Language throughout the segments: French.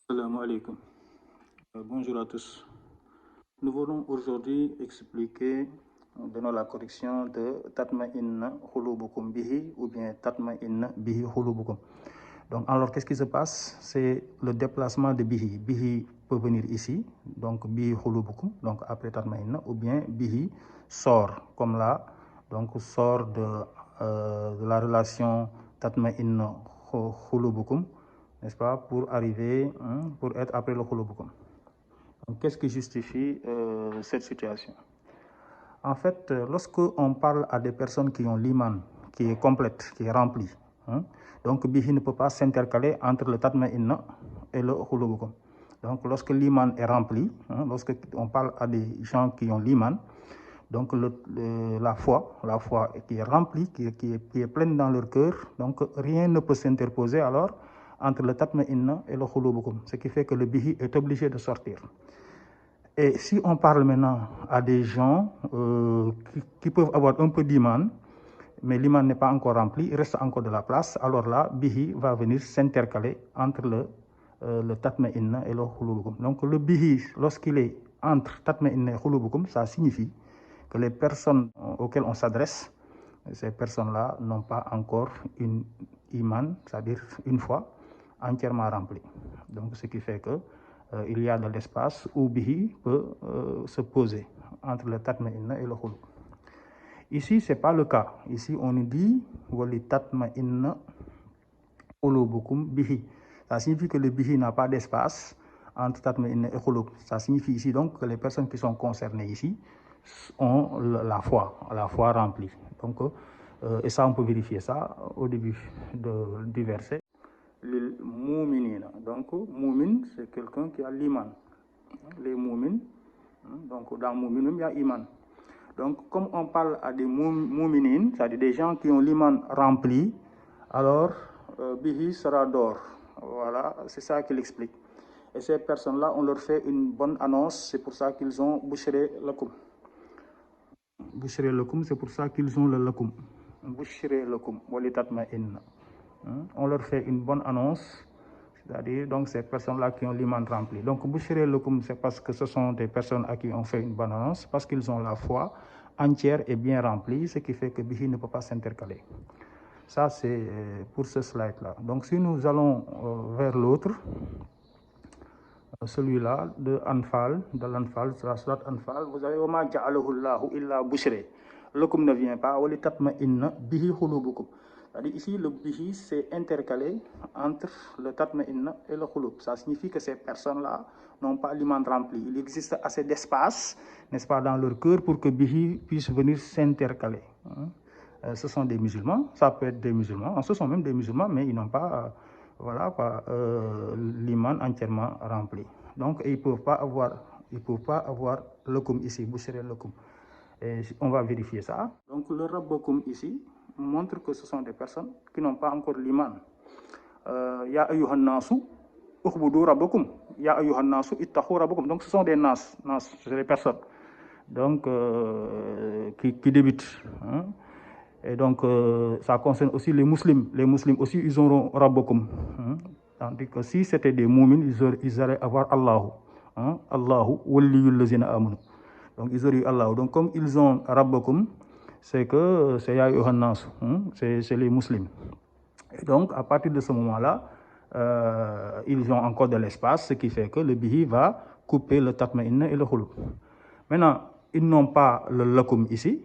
Assalamu alaikum. Bonjour à tous. Nous voulons aujourd'hui expliquer, donner la correction de Tatma'inna Khulubukum Bihi ou bien Tatma'inna Bihi Khulubukum. Donc, alors, qu'est-ce qui se passe? C'est le déplacement de Bihi. Bihi peut venir ici, donc Bihi Khulubukum, donc après Tatma'inna, ou bien Bihi sort, comme là, donc sort de la relation Tatma'inna Khulubukum, n'est-ce pas, pour arriver, pour être après le Khulubukum. Donc, qu'est-ce qui justifie cette situation? En fait, lorsque on parle à des personnes qui ont l'iman, qui est complète, qui est remplie, donc Bihi ne peut pas s'intercaler entre le Tatma'inna et le Khulubukum. Donc, lorsque l'iman est rempli, lorsque on parle à des gens qui ont l'iman, donc la foi qui est remplie, qui est pleine dans leur cœur, donc rien ne peut s'interposer alors entre le Tatma'inna et le Khulubukum, ce qui fait que le Bihi est obligé de sortir. Et si on parle maintenant à des gens qui peuvent avoir un peu d'iman, mais l'iman n'est pas encore rempli, il reste encore de la place, alors là, Bihi va venir s'intercaler entre le Tatma'inna et le Khulubukum. Donc le Bihi, lorsqu'il est entre Tatma'inna et Khulubukum, ça signifie que les personnes auxquelles on s'adresse, ces personnes-là n'ont pas encore une iman, c'est-à-dire une foi entièrement remplie. Donc ce qui fait que il y a de l'espace où Bihi peut se poser entre le Tatma'inna et le Khulub. Ici, ce n'est pas le cas. Ici, on nous dit Wali Tatma'inna Khulubukum Bihi. Ça signifie que le Bihi n'a pas d'espace entre Tatma'inna et Khulub. Ça signifie ici donc que les personnes qui sont concernées ici ont la foi remplie. Donc, et ça, on peut vérifier ça au début du verset. Les mouminina. Donc, moumin, c'est quelqu'un qui a l'iman. Les moumins, donc dans moumin, il y a iman. Donc, comme on parle à des mouminines, c'est-à-dire des gens qui ont l'iman rempli, alors Bihi sera d'or. Voilà, c'est ça qu'il explique. Et ces personnes-là, on leur fait une bonne annonce, c'est pour ça qu'ils ont boucheré lakum. Boucheré lakum, c'est pour ça qu'ils ont le lakum. Boucheré lakum, wali tatma'inna. On leur fait une bonne annonce, c'est-à-dire donc ces personnes-là qui ont l'iman rempli. Donc boucheré lakum, c'est parce que ce sont des personnes à qui on fait une bonne annonce, parce qu'ils ont la foi entière et bien remplie, ce qui fait que Bihi ne peut pas s'intercaler. Ça, c'est pour ce slide-là. Donc si nous allons vers l'autre, celui-là de l'Anfal, sur la surat Anfal, vous avez Wama ja'alahu Allahu illa boucheré. Lakum ne vient pas, wali tatma'inna bihi khulubukum. C'est-à-dire ici, le bihi s'est intercalé entre le tatma'inna et le khulub. Ça signifie que ces personnes-là n'ont pas l'iman rempli. Il existe assez d'espace, n'est-ce pas, dans leur cœur pour que bihi puisse venir s'intercaler. Ce sont des musulmans, ça peut être des musulmans, ce sont même des musulmans, mais ils n'ont pas, l'iman entièrement rempli. Donc, ils ne peuvent pas avoir lakum ici, boucheré lakum. Et on va vérifier ça. Donc, le rabbakum ici montre que ce sont des personnes qui n'ont pas encore l'iman. Ya ayyuhan nasu, ukhbudu rabbakum. Ya ayyuhan nasu, ittaqu rabbakum. Donc, ce sont des nas, c'est des personnes. Donc, qui débutent. Et donc, ça concerne aussi les musulmans. Les musulmans aussi, ils auront rabbakum. Tandis que si c'était des moumines, ils allaient avoir Allahu. Allahu, waliyul lazina amanu. Donc, ils auraient eu Allah. Donc, comme ils ont rabbakum, c'est que c'est ya ayyuhan nas, c'est les musulmans. Et donc, à partir de ce moment-là, ils ont encore de l'espace, ce qui fait que le bihi va couper le tatma'inna et le khulub. Maintenant, ils n'ont pas le lakum ici.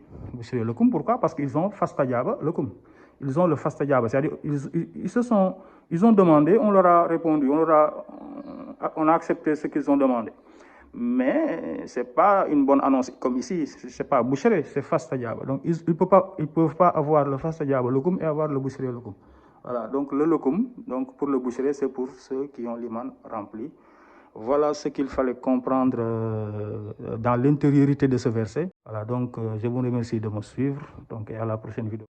Le lakum, pourquoi? Parce qu'ils ont fastajaba lakum. Ils ont le fastajaba, c'est-à-dire ils ont demandé, on leur a répondu, on a accepté ce qu'ils ont demandé. Mais ce n'est pas une bonne annonce comme ici, ce n'est pas boucheré, c'est fastajaba. Donc ils ne peuvent pas avoir le fastajaba lakum et avoir le boucheré lakum. Voilà, donc le lakum, donc pour le boucheré, c'est pour ceux qui ont l'iman rempli. Voilà ce qu'il fallait comprendre dans l'intériorité de ce verset. Voilà, donc je vous remercie de me suivre, donc, et à la prochaine vidéo.